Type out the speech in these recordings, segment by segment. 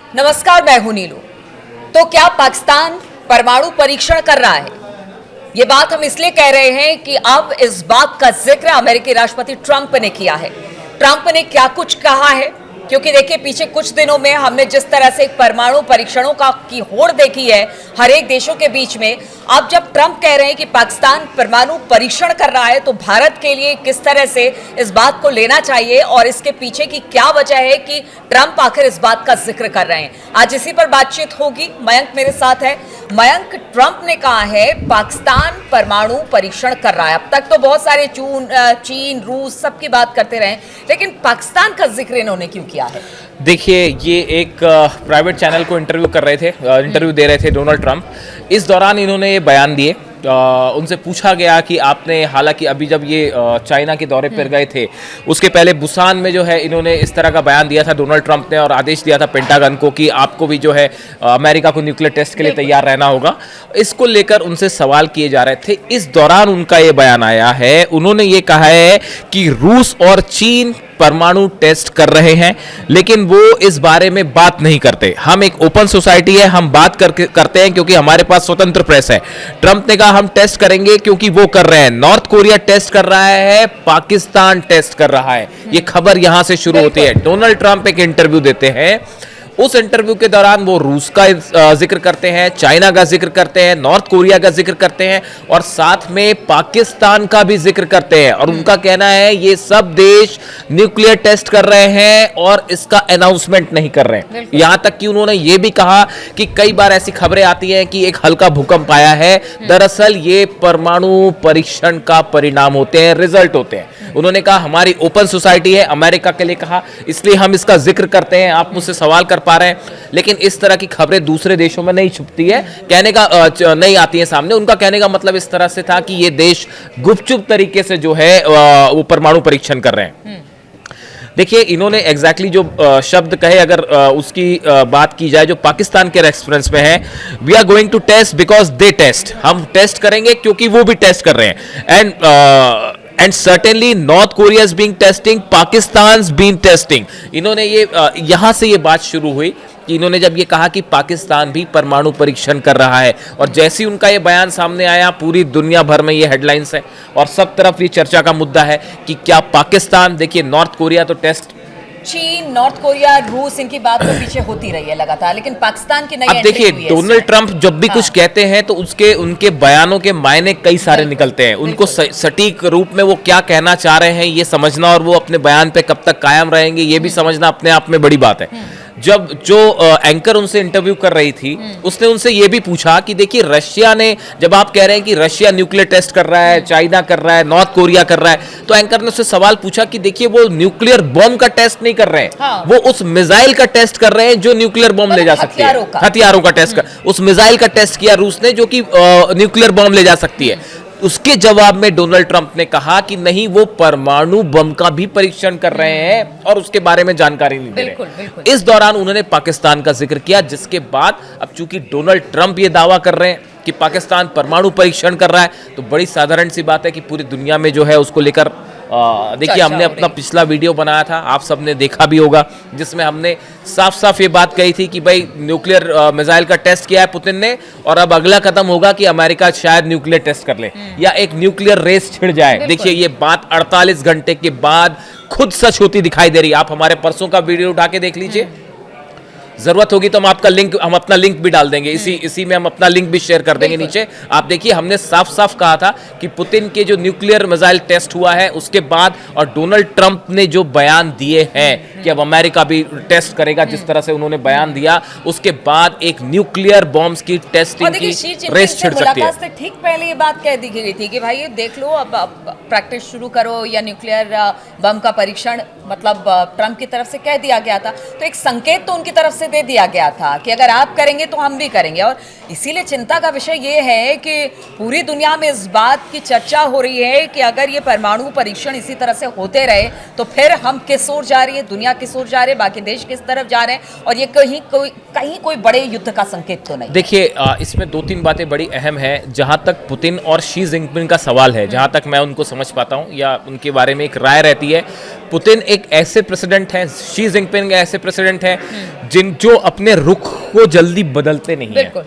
नमस्कार, मैं हूं नीलू। तो क्या पाकिस्तान परमाणु परीक्षण कर रहा है? ये बात हम इसलिए कह रहे हैं कि अब इस बात का जिक्र अमेरिकी राष्ट्रपति ट्रंप ने किया है। ट्रंप ने क्या कुछ कहा है, क्योंकि देखिए पिछले कुछ दिनों में हमने जिस तरह से परमाणु परीक्षणों की होड़ देखी है हर एक देशों के बीच में, अब जब ट्रंप कह रहे हैं कि पाकिस्तान परमाणु परीक्षण कर रहा है तो भारत के लिए किस तरह से इस बात को लेना चाहिए और इसके पीछे की क्या वजह है कि ट्रंप आखिर इस बात का जिक्र कर रहे हैं, आज इसी पर बातचीत होगी। मयंक मेरे साथ है। मयंक, ट्रंप ने कहा है पाकिस्तान परमाणु परीक्षण कर रहा है। अब तक तो बहुत सारे चीन, रूस सबकी बात करते रहे, लेकिन पाकिस्तान का जिक्र इन्होंने क्यों किया है? देखिए, ये एक प्राइवेट चैनल को इंटरव्यू दे रहे थे डोनाल्ड ट्रंप। इस दौरान इन्होंने ये बयान दिए। उनसे पूछा गया कि आपने, हालांकि अभी जब ये चाइना के दौरे पर गए थे उसके पहले बुसान में जो है इन्होंने इस तरह का बयान दिया था डोनाल्ड ट्रंप ने, और आदेश दिया था पेंटागन को कि आपको भी जो है अमेरिका को न्यूक्लियर टेस्ट के लिए तैयार रहना होगा। इसको लेकर उनसे सवाल किए जा रहे थे। इस दौरान उनका ये बयान आया है। उन्होंने ये कहा है कि रूस और चीन परमाणु टेस्ट कर रहे हैं, लेकिन वो इस बारे में बात नहीं करते। हम एक ओपन सोसाइटी है, हम बात करते हैं क्योंकि हमारे पास स्वतंत्र प्रेस है। ट्रंप ने कहा हम टेस्ट करेंगे क्योंकि वो कर रहे हैं। नॉर्थ कोरिया टेस्ट कर रहा है, पाकिस्तान टेस्ट कर रहा है। ये खबर यहां से शुरू होती है। डोनाल्ड ट्रंप एक इंटरव्यू देते हैं। उस इंटरव्यू के दौरान वो रूस का जिक्र करते हैं, चाइना का जिक्र करते हैं, नॉर्थ कोरिया का जिक्र करते हैं और साथ में पाकिस्तान का भी जिक्र करते हैं। और उनका कहना है ये सब देश न्यूक्लियर टेस्ट कर रहे हैं और इसका अनाउंसमेंट नहीं कर रहे हैं। यहां तक कि उन्होंने ये भी कहा कि कई बार ऐसी खबरें आती हैं कि एक हल्का भूकंप आया है, दरअसल ये परमाणु परीक्षण का परिणाम होते हैं, रिजल्ट होते हैं। उन्होंने कहा हमारी ओपन सोसाइटी है, अमेरिका के लिए कहा, इसलिए हम इसका जिक्र करते हैं। आप मुझसे सवाल कर पा रहे हैं, लेकिन इस तरह की खबरें दूसरे देशों में नहीं छुपती है, कहने का नहीं आती है सामने। उनका कहने का मतलब इस तरह से था कि ये देश गुपचुप तरीके से जो है वो परमाणु परीक्षण कर रहे हैं। देखिए, इन्होंने एग्जैक्टली जो शब्द कहे, अगर उसकी बात की जाए जो पाकिस्तान के रेफरेंस में है, we are going to test because they test. हम टेस्ट करेंगे क्योंकि वो भी टेस्ट कर रहे हैं। And certainly North Korea is being testing, Pakistan being testing. इन्होंने ये यहां से ये बात शुरू हुई कि इन्होंने जब ये कहा कि पाकिस्तान भी परमाणु परीक्षण कर रहा है, और जैसे ही उनका ये बयान सामने आया पूरी दुनिया भर में ये हेडलाइंस है और सब तरफ ये चर्चा का मुद्दा है कि क्या पाकिस्तान, देखिए नॉर्थ कोरिया तो टेस्ट, चीन, नॉर्थ कोरिया, रूस, इनकी बात तो पीछे होती रही है लगातार, लेकिन पाकिस्तान की नई अब देखिए डोनाल्ड ट्रंप जब भी कुछ कहते हैं तो उनके बयानों के मायने कई सारे निकलते हैं। उनको सटीक रूप में वो क्या कहना चाह रहे हैं ये समझना, और वो अपने बयान पे कब तक कायम रहेंगे ये भी समझना अपने आप में बड़ी बात है। जब जो एंकर उनसे इंटरव्यू कर रही थी उसने उनसे ये भी पूछा कि देखिए रशिया ने, जब आप कह रहे हैं कि रशिया न्यूक्लियर टेस्ट कर रहा है, चाइना कर रहा है, नॉर्थ कोरिया कर रहा है, तो एंकर ने उससे सवाल पूछा कि देखिए वो न्यूक्लियर बॉम्ब का टेस्ट नहीं कर रहे हैं। हाँ। वो उस मिसाइल का टेस्ट कर रहे हैं जो न्यूक्लियर बॉम्ब ले जा सकती है, हथियारों का टेस्ट कर, उस मिसाइल का टेस्ट किया रूस ने जो कि न्यूक्लियर बॉम्ब ले जा सकती है। उसके जवाब में डोनाल्ड ट्रंप ने कहा कि नहीं, वो परमाणु बम का भी परीक्षण कर रहे हैं और उसके बारे में जानकारी नहीं दे रहे। इस दौरान उन्होंने पाकिस्तान का जिक्र किया, जिसके बाद अब चूंकि डोनाल्ड ट्रंप ये दावा कर रहे हैं कि पाकिस्तान परमाणु परीक्षण कर रहा है, तो बड़ी साधारण सी बात है कि पूरी दुनिया में जो है उसको लेकर देखिए हमने अपना पिछला वीडियो बनाया था, आप सबने देखा भी होगा, जिसमें हमने साफ साफ ये बात कही थी कि भाई न्यूक्लियर मिसाइल का टेस्ट किया है पुतिन ने, और अब अगला कदम होगा कि अमेरिका शायद न्यूक्लियर टेस्ट कर ले या एक न्यूक्लियर रेस छिड़ जाए। देखिए ये बात 48 घंटे के बाद खुद सच होती दिखाई दे रही। आप हमारे परसों का वीडियो उठा के देख लीजिए, जरूरत होगी तो हम अपना लिंक भी डाल देंगे, इसी में हम अपना लिंक भी शेयर कर देंगे नीचे। आप देखिए हमने साफ साफ कहा था कि पुतिन के जो न्यूक्लियर मिसाइल टेस्ट हुआ है उसके बाद, और डोनाल्ड ट्रंप ने जो बयान दिए हैं कि अब अमेरिका भी टेस्ट करेगा, जिस तरह से उन्होंने बयान दिया, उसके बाद एक न्यूक्लियर बॉम्ब्स की टेस्टिंग की रेस छिड़ सकती है। ठीक पहले ये बात कह दी गई थी कि भाई ये देख लो, अब प्रैक्टिस शुरू करो या न्यूक्लियर बम का परीक्षण, मतलब ट्रंप की तरफ से कह दिया गया था। तो एक संकेत तो उनकी तरफ से दे दिया गया था कि अगर आप करेंगे तो हम भी करेंगे। और इसीलिए चिंता का विषय ये है कि पूरी दुनिया में इस बात की चर्चा हो रही है कि अगर ये परमाणु परीक्षण इसी तरह से होते रहे तो फिर हम किस ओर जा रही है, दुनिया किस ओर जा रही है, बाकी देश किस तरफ जा रहे हैं, और ये कहीं कोई बड़े युद्ध का संकेत तो नहीं। देखिए इसमें दो तीन बातें बड़ी अहम है। जहां तक पुतिन और शी जिनपिंग का सवाल है, जहां तक मैं उनको समझ पाता हूं या उनके बारे में एक राय रहती है, पुतिन एक ऐसे प्रेसिडेंट हैं, शी जिनपिंग ऐसे प्रेसिडेंट हैं जो अपने रुख को जल्दी बदलते नहीं है। बिल्कुल।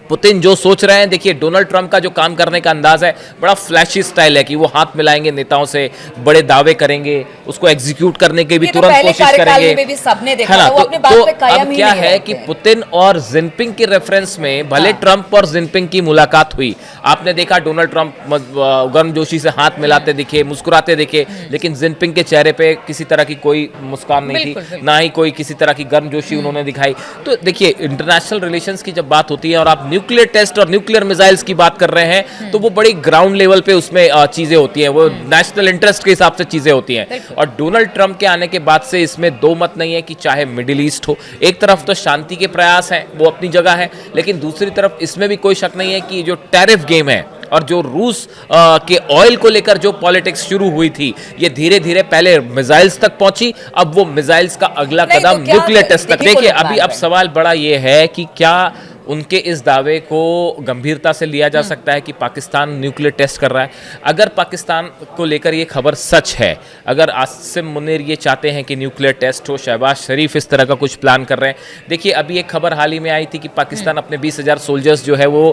पुतिन जो सोच रहे हैं, देखिए डोनाल्ड ट्रंप का जो काम करने का अंदाज है बड़ा फ्लैशी स्टाइल है कि वो हाथ मिलाएंगे नेताओं से, बड़े दावे करेंगे, उसको एग्जीक्यूट करने की भी तुरंत कोशिश करेंगे, में भी सबने देखा है ना। था, वो अपने बात पे कायम अब ही क्या नहीं है रहते कि हैं। पुतिन और जिनपिंग की रेफरेंस में भले ट्रंप और जिनपिंग की मुलाकात हुई, आपने देखा डोनाल्ड ट्रंप गर्मजोशी से हाथ मिलाते दिखे, मुस्कुराते दिखे, लेकिन जिनपिंग के चेहरे पे किसी तरह की कोई मुस्कान नहीं बिल्कुल, थी, बिल्कुल। ना ही कोई किसी तरह की गर्मजोशी उन्होंने दिखाई। तो देखिए इंटरनेशनल रिलेशंस की जब बात होती है और आप न्यूक्लियर टेस्ट और न्यूक्लियर मिसाइल्स की बात कर रहे हैं, तो वो बड़ी ग्राउंड लेवल पे उसमें चीजें होती हैं, वो नेशनल इंटरेस्ट के हिसाब से चीजें होती हैं। और डोनाल्ड ट्रंप के आने के बाद से इसमें दो मत नहीं है कि चाहे मिडिल ईस्ट हो, एक तरफ तो शांति के प्रयास हैं, वो अपनी जगह है, लेकिन दूसरी तरफ इसमें भी कोई शक नहीं है कि जो टैरिफ गेम है और जो रूस के ऑयल को लेकर जो पॉलिटिक्स शुरू हुई थी, ये धीरे धीरे पहले मिसाइल्स तक पहुंची, अब वो मिसाइल्स का अगला नहीं, तो कदम क्या न्यूक्लियर टेस्ट तक। देखिए, देखिए कोई अभी बात अब है। सवाल बड़ा ये है कि क्या उनके इस दावे को गंभीरता से लिया जा सकता है कि पाकिस्तान न्यूक्लियर टेस्ट कर रहा है। अगर पाकिस्तान को लेकर ये खबर सच है, अगर आसिम मुनीर ये चाहते हैं कि न्यूक्लियर टेस्ट हो, शहबाज शरीफ इस तरह का कुछ प्लान कर रहे हैं। देखिए अभी एक खबर हाल ही में आई थी कि पाकिस्तान अपने 20,000 सोल्जर्स जो है वो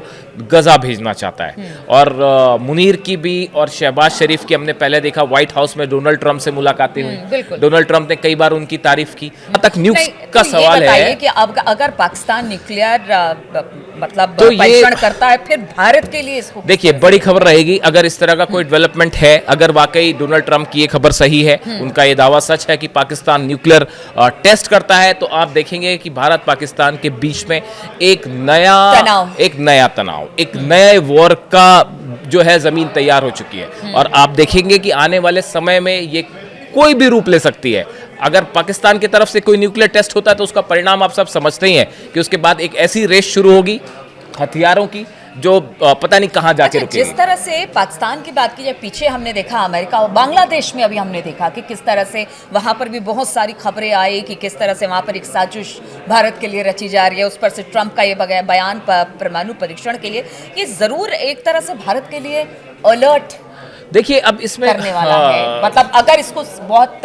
गजा भेजना चाहता है, और मुनीर की भी और शहबाज शरीफ की हमने पहले देखा व्हाइट हाउस में डोनाल्ड ट्रंप से मुलाकातें हुई। बिल्कुल। डोनाल्ड ट्रंप ने कई बार उनकी तारीफ की। अब तक न्यूक्स नहीं, का तो ये सवाल बताइए है कि अब अगर पाकिस्तान न्यूक्लियर मतलब तो ये- परीक्षण करता है, फिर भारत के लिए इसको देखिए बड़ी खबर रहेगी अगर इस तरह का कोई डेवलपमेंट है, अगर वाकई डोनाल्ड ट्रंप की ये खबर सही है, उनका ये दावा सच है कि पाकिस्तान न्यूक्लियर टेस्ट करता है, तो आप देखेंगे कि भारत पाकिस्तान के बीच में एक नया तनाव, एक नए वॉर का जो है जमीन तैयार हो चुकी है। और आप देखेंगे कि आने वाले समय में ये कोई भी रूप ले सकती है। अगर पाकिस्तान की तरफ से कोई न्यूक्लियर टेस्ट होता है तो उसका परिणाम आप सब समझते ही हैं कि उसके बाद एक ऐसी रेस शुरू होगी हथियारों की जो पता नहीं कहां जाके रुकेगी। जिस तरह से पाकिस्तान की बात की जाए, पीछे हमने देखा अमेरिका और बांग्लादेश में अभी हमने देखा कि किस तरह से वहां पर भी बहुत सारी खबरें आई कि किस तरह से वहां पर एक साजिश भारत के लिए रची जा रही है। उस पर से ट्रंप का ये बयान परमाणु परीक्षण के लिए, ये जरूर एक तरह से भारत के लिए अलर्ट देखिए अब इसमें करने वाला है। मतलब अगर इसको बहुत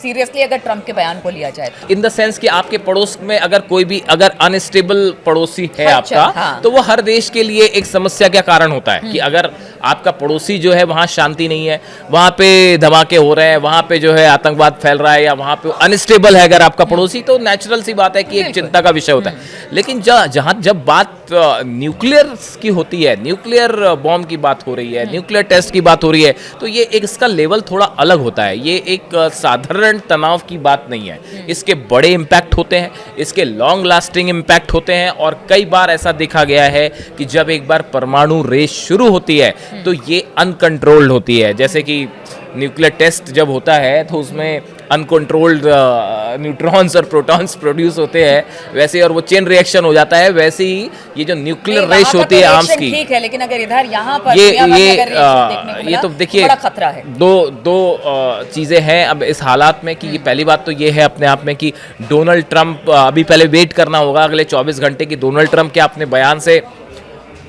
सीरियसली अगर ट्रंप के बयान को लिया जाए तो। इन द सेंस कि आपके पड़ोस में अगर कोई भी अगर अनस्टेबल पड़ोसी है अच्छा, आपका, हाँ। तो वो हर देश के लिए एक समस्या का कारण होता है कि अगर आपका पड़ोसी जो है वहां शांति नहीं है, वहां पे धमाके हो रहे हैं, वहां पे जो है आतंकवाद फैल रहा है, या वहां पे अनस्टेबल है अगर आपका पड़ोसी, तो नेचुरल सी बात है कि एक चिंता का विषय होता है। लेकिन जहां जब बात न्यूक्लियर की होती है, न्यूक्लियर बॉम्ब की बात हो रही है, न्यूक्लियर टेस्ट की बात हो रही है, तो ये एक इसका लेवल थोड़ा अलग होता है। ये एक साधारण तनाव की बात नहीं है, इसके बड़े इम्पैक्ट होते हैं, इसके लॉन्ग लास्टिंग इम्पैक्ट होते हैं। और कई बार ऐसा देखा गया है कि जब एक बार परमाणु रेस शुरू होती है तो ये अनकंट्रोल्ड होती है। जैसे कि न्यूक्लियर टेस्ट जब होता है तो उसमें अनकंट्रोल्ड न्यूट्रॉन्स और प्रोटॉन्स प्रोड्यूस होते हैं, वैसे और वो चेन रिएक्शन हो जाता है। वैसे ही ये जो न्यूक्लियर रेस होती है आर्म्स की, ठीक है, लेकिन अगर इधर यहाँ पर ये दुनिया भर में अगर reaction देखने को ये मिला, तो देखिए बड़ा खतरा है। दो चीजें हैं अब इस हालात में कि ये पहली बात तो ये है अपने आप में कि डोनाल्ड ट्रंप, अभी पहले वेट करना होगा अगले 24 घंटे की डोनाल्ड ट्रंप के अपने बयान से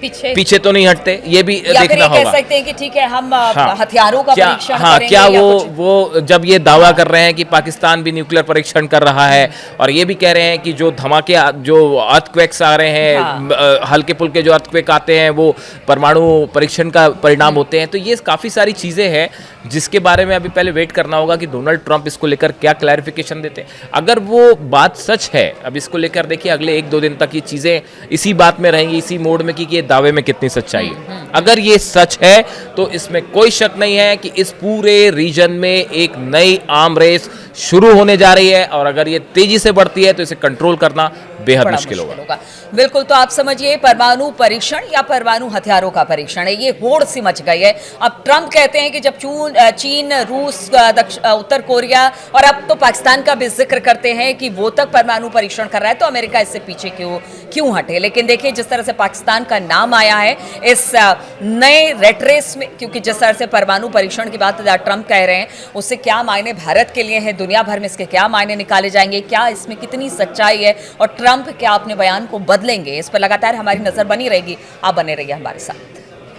पीछे तो नहीं हटते, ये भी या फिर देखना ये होगा। कह सकते हैं कि ठीक है हम हाँ, हथियारों का परीक्षण करेंगे, क्या या कुछ। वो जब ये दावा कर रहे हैं कि पाकिस्तान भी न्यूक्लियर परीक्षण कर रहा है, और ये भी कह रहे हैं कि जो धमाके, जो अर्थक्वेक्स आ रहे हैं, हल्के फुल्के जो अर्थक्वेक आते हैं वो परमाणु परीक्षण का परिणाम होते हैं, तो ये काफ़ी सारी चीज़ें हैं जिसके बारे में अभी पहले वेट करना होगा कि डोनाल्ड ट्रंप इसको लेकर क्या क्लैरिफिकेशन देते हैं। अगर वो बात सच है, अब इसको लेकर देखिए अगले 1-2 दिन तक ये चीज़ें इसी बात में रहेंगी, इसी मोड में कि ये दावे में कितनी सच्चाई है। अगर ये सच है तो इसमें कोई शक नहीं है कि इस पूरे रीजन में एक नई आर्म रेस शुरू होने जा रही है, और अगर ये तेजी से बढ़ती है तो इसे कंट्रोल करना बेहद मुश्किल होगा। बिल्कुल, तो आप समझिए परमाणु परीक्षण या परमाणु हथियारों का परीक्षण है, ये होड़ सी मच गई है। अब ट्रंप कहते हैं कि जब चीन, रूस, उत्तर कोरिया और अब तो पाकिस्तान का भी जिक्र करते हैं कि वो तक परमाणु परीक्षण कर रहा है, तो अमेरिका इससे पीछे क्यों हटे। लेकिन देखिए जिस तरह से पाकिस्तान का नाम आया है इस नए रेट रेस में, क्योंकि जिस तरह से परमाणु परीक्षण की बात ट्रंप कह रहे हैं, उससे क्या मायने भारत के लिए है, दुनिया भर में इसके क्या मायने निकाले जाएंगे, क्या इसमें कितनी सच्चाई है, और ट्रंप क्या अपने बयान को बदलेंगे, इस पर लगातार हमारी नजर बनी रहेगी। आप बने रहिए हमारे साथ।